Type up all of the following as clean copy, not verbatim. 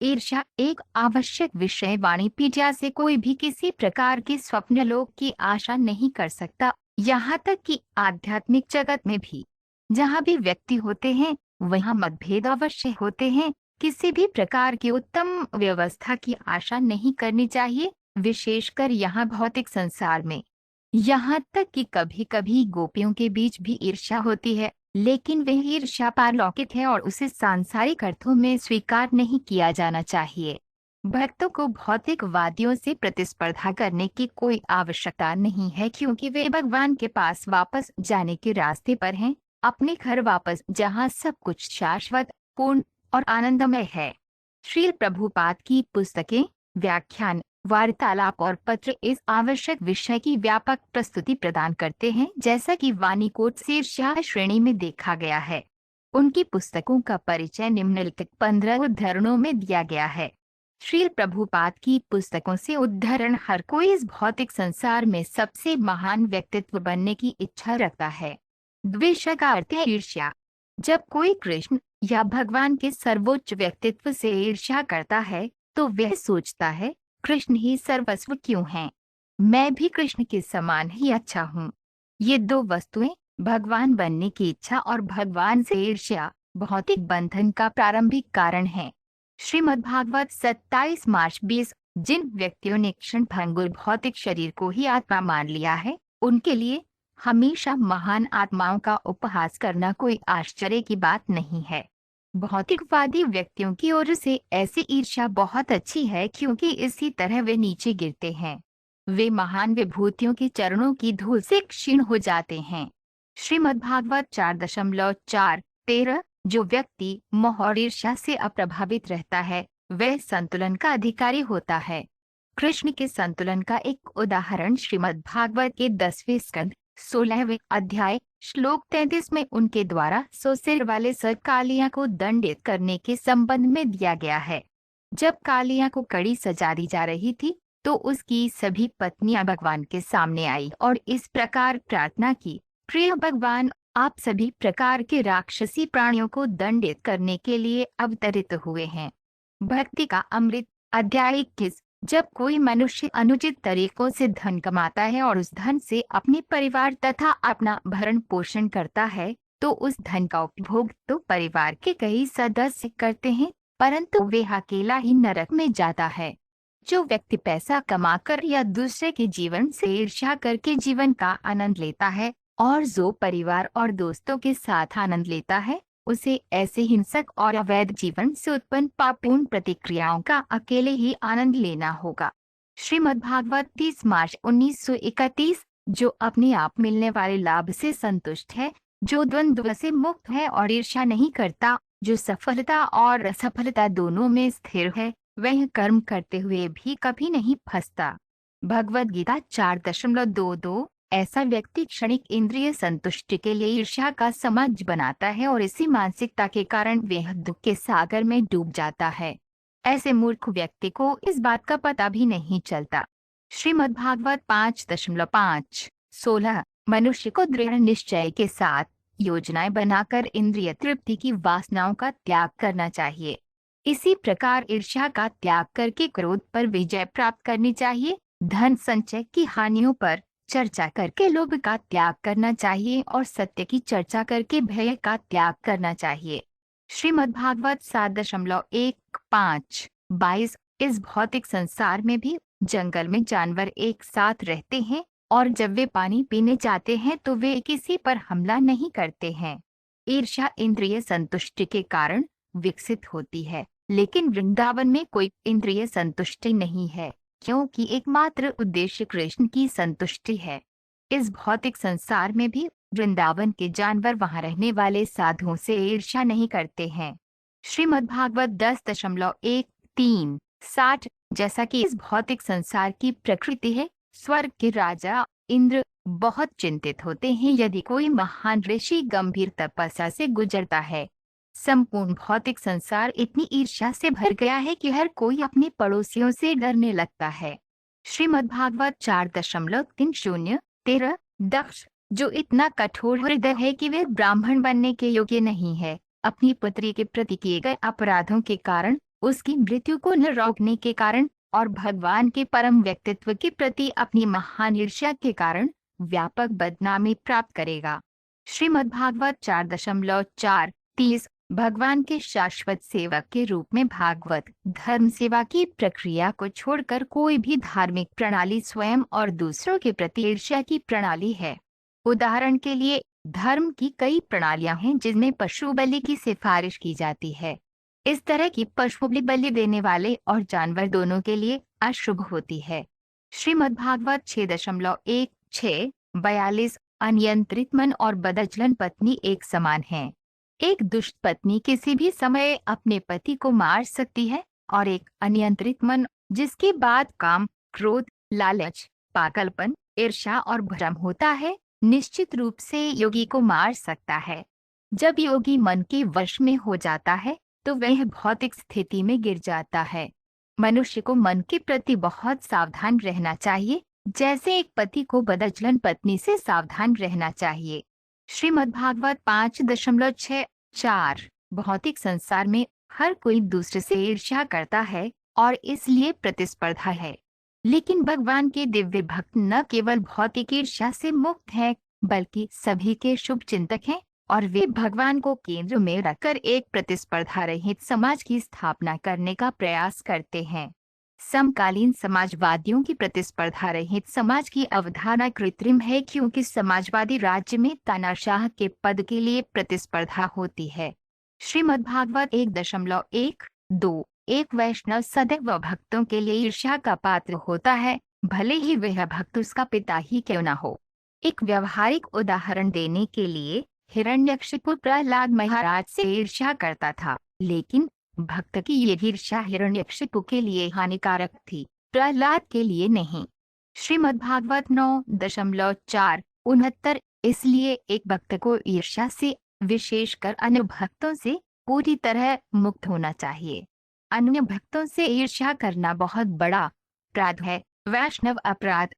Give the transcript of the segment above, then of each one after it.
ईर्ष्या एक आवश्यक विषय वाणिपीडिया से कोई भी किसी प्रकार के स्वप्नलोक की आशा नहीं कर सकता। यहाँ तक कि आध्यात्मिक जगत में भी जहाँ भी व्यक्ति होते हैं वहाँ मतभेद अवश्य होते हैं। किसी भी प्रकार की उत्तम व्यवस्था की आशा नहीं करनी चाहिए, विशेषकर यहाँ भौतिक संसार में। यहाँ तक कि कभी कभी गोपियों के बीच भी ईर्ष्या होती है, लेकिन वह ईर्ष्या पारलौकिक है और उसे सांसारिक अर्थों में स्वीकार नहीं किया जाना चाहिए। भक्तों को भौतिकवादियों से प्रतिस्पर्धा करने की कोई आवश्यकता नहीं है, क्योंकि वे भगवान के पास वापस जाने के रास्ते पर हैं, अपने घर वापस, जहाँ सब कुछ शाश्वत, पूर्ण और आनंदमय है। श्रील प्रभुपाद की पुस्तकें, व्याख्यान, वार्तालाप और पत्र इस आवश्यक विषय की व्यापक प्रस्तुति प्रदान करते हैं, जैसा कि वाणिकोट शीर्षा श्रेणी में देखा गया है। उनकी पुस्तकों का परिचय निम्नलिखित 15 उद्धरणों में दिया गया है। श्रील प्रभुपाद की पुस्तकों से उद्धरण: हर कोई इस भौतिक संसार में सबसे महान व्यक्तित्व बनने की इच्छा रखता है। द्वेष का अर्थ है ईर्ष्या। जब कोई कृष्ण या भगवान के सर्वोच्च व्यक्तित्व से ईर्ष्या करता है तो वह सोचता है, कृष्ण ही सर्वस्व क्यों हैं? मैं भी कृष्ण के समान ही अच्छा हूँ। ये दो वस्तुएं, भगवान बनने की इच्छा और भगवान से ईर्ष्या, भौतिक बंधन का प्रारंभिक कारण है। श्रीमद्भागवत 27 मार्च 20। जिन व्यक्तियों ने क्षण भंगुर भौतिक शरीर को ही आत्मा मान लिया है, उनके लिए हमेशा महान आत्माओं का उपहास करना कोई आश्चर्य की बात नहीं है। भौतिकवादी व्यक्तियों की ओर से ऐसी ईर्ष्या बहुत अच्छी है, क्योंकि इसी तरह वे नीचे गिरते हैं। वे महान विभूतियों के चरणों की धूल से क्षीण हो जाते हैं। श्रीमद्भागवत 4.4-13। जो व्यक्ति मोह और ईर्ष्या से अप्रभावित रहता है वह संतुलन का अधिकारी होता है। कृष्ण के संतुलन का एक उदाहरण श्रीमद्भागवत के 10वें स्कंद 16वें अध्याय श्लोक 33 में उनके द्वारा 100 सिर वाले सर कालिया को दंडित करने के संबंध में दिया गया है। जब कालिया को कड़ी सजा दी जा रही थी तो उसकी सभी पत्नियां भगवान के सामने आई और इस प्रकार प्रार्थना की, प्रिय भगवान, आप सभी प्रकार के राक्षसी प्राणियों को दंडित करने के लिए अवतरित हुए हैं। भक्ति का अमृत अध्याय 21। जब कोई मनुष्य अनुचित तरीकों से धन कमाता है और उस धन से अपने परिवार तथा अपना भरण पोषण करता है तो उस धन का उपभोग तो परिवार के कई सदस्य करते हैं, परंतु वे अकेला ही नरक में जाता है। जो व्यक्ति पैसा कमाकर या दूसरे के जीवन से ईर्ष्या करके जीवन का आनंद लेता है और जो परिवार और दोस्तों के साथ आनंद लेता है, उसे ऐसे हिंसक और अवैध जीवन से उत्पन्न पापपूर्ण प्रतिक्रियाओं का अकेले ही आनंद लेना होगा। श्रीमद्भागवत 30 मार्च 1931। जो अपने आप मिलने वाले लाभ से संतुष्ट है, जो द्वंद्व से मुक्त है और ईर्ष्या नहीं करता, जो सफलता और असफलता दोनों में स्थिर है, वह कर्म करते हुए भी कभी नहीं फंसता। भगवद गीता 4.22। ऐसा व्यक्ति क्षणिक इंद्रिय संतुष्टि के लिए ईर्ष्या का समझ बनाता है और इसी मानसिकता के कारण वह दुख के सागर में डूब जाता है। ऐसे मूर्ख व्यक्ति को इस बात का पता भी नहीं चलता। श्रीमद्भागवत 5.5-16। मनुष्य को दृढ़ निश्चय के साथ योजनाएं बनाकर इंद्रिय तृप्ति की वासनाओं का त्याग करना चाहिए। इसी प्रकार ईर्ष्या का त्याग करके क्रोध पर विजय प्राप्त करनी चाहिए। धन संचय की हानियों पर चर्चा करके लोभ का त्याग करना चाहिए और सत्य की चर्चा करके भय का त्याग करना चाहिए। श्रीमद्भागवत 7.1-5-22। इस भौतिक संसार में भी जंगल में जानवर एक साथ रहते हैं और जब वे पानी पीने जाते हैं तो वे किसी पर हमला नहीं करते हैं। ईर्ष्या इंद्रिय संतुष्टि के कारण विकसित होती है, लेकिन वृंदावन में कोई इंद्रिय संतुष्टि नहीं है, क्योंकि एकमात्र उद्देश्य कृष्ण की संतुष्टि है। इस भौतिक संसार में भी वृंदावन के जानवर वहां रहने वाले साधुओं से ईर्ष्या नहीं करते हैं। श्रीमद्भागवत 10.1-3-60। जैसा कि इस भौतिक संसार की प्रकृति है, स्वर्ग के राजा इंद्र बहुत चिंतित होते हैं यदि कोई महान ऋषि गंभीर तपस्या से गुजरता है। संपूर्ण भौतिक संसार इतनी ईर्ष्या से भर गया है कि हर कोई अपने पड़ोसियों से डरने लगता है। श्रीमद्भागवत 4.3-13। दक्ष, जो इतना कठोर हृदय है कि वह ब्राह्मण बनने के योग्य नहीं है, अपनी पुत्री के प्रति किए गए अपराधों के कारण उसकी मृत्यु को न रोकने के कारण और भगवान के परम व्यक्तित्व के प्रति अपनी महान ईर्ष्या के कारण व्यापक बदनामी प्राप्त करेगा। श्रीमद्भागवत 4.4:30 भगवान के शाश्वत सेवक के रूप में भागवत धर्म सेवा की प्रक्रिया को छोड़कर कोई भी धार्मिक प्रणाली स्वयं और दूसरों के प्रति ईर्ष्या की प्रणाली है। उदाहरण के लिए, धर्म की कई प्रणालियां हैं जिनमें पशु बलि की सिफारिश की जाती है। इस तरह की पशु बलि देने वाले और जानवर दोनों के लिए अशुभ होती है। श्रीमद्भागवत 6.1:6-42 अनियंत्रित मन और बदचलन पत्नी एक समान हैं। एक दुष्ट पत्नी किसी भी समय अपने पति को मार सकती है और एक अनियंत्रित मन, जिसके बाद काम, क्रोध, लालच, पागलपन, ईर्ष्या और भ्रम होता है, निश्चित रूप से योगी को मार सकता है। जब योगी मन के वश में हो जाता है तो वह भौतिक स्थिति में गिर जाता है। मनुष्य को मन के प्रति बहुत सावधान रहना चाहिए, जैसे एक पति को बदचलन पत्नी से सावधान रहना चाहिए। श्रीमद्भागवत 5.6:4 भौतिक संसार में हर कोई दूसरे से ईर्ष्या करता है और इसलिए प्रतिस्पर्धा है, लेकिन भगवान के दिव्य भक्त न केवल भौतिक ईर्ष्या से मुक्त हैं, बल्कि सभी के शुभ चिंतक हैं और वे भगवान को केंद्र में रखकर एक प्रतिस्पर्धा रहित समाज की स्थापना करने का प्रयास करते हैं। समकालीन समाजवादियों की प्रतिस्पर्धा रहित समाज की अवधारणा कृत्रिम है, क्योंकि समाजवादी राज्य में तानाशाह के पद के लिए प्रतिस्पर्धा होती है। श्रीमद्भागवत 1.1:2 एक वैष्णव सदैव भक्तों के लिए ईर्ष्या का पात्र होता है, भले ही वह भक्त उसका पिता ही क्यों न हो। एक व्यवहारिक उदाहरण देने के लिए, हिरण्यकशिपु प्रहलाद महाराज से ईर्ष्या करता था, लेकिन भक्त की ये ईर्ष्या हिरण्यकशिपु के लिए हानिकारक थी, प्रहलाद के लिए नहीं। श्रीमद्भागवत 9.4:69 इसलिए एक भक्त को ईर्ष्या से, विशेषकर अन्य भक्तों से, पूरी तरह मुक्त होना चाहिए। अन्य भक्तों से ईर्ष्या करना बहुत बड़ा अपराध है, वैष्णव अपराध।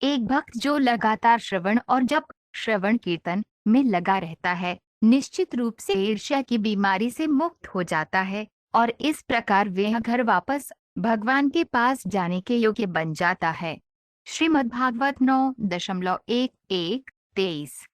एक भक्त जो लगातार श्रवण और जप, श्रवण कीर्तन में लगा रहता है, निश्चित रूप से ईर्ष्या की बीमारी से मुक्त हो जाता है और इस प्रकार वह घर वापस भगवान के पास जाने के योग्य बन जाता है। श्रीमद्भागवत 9.1:1-23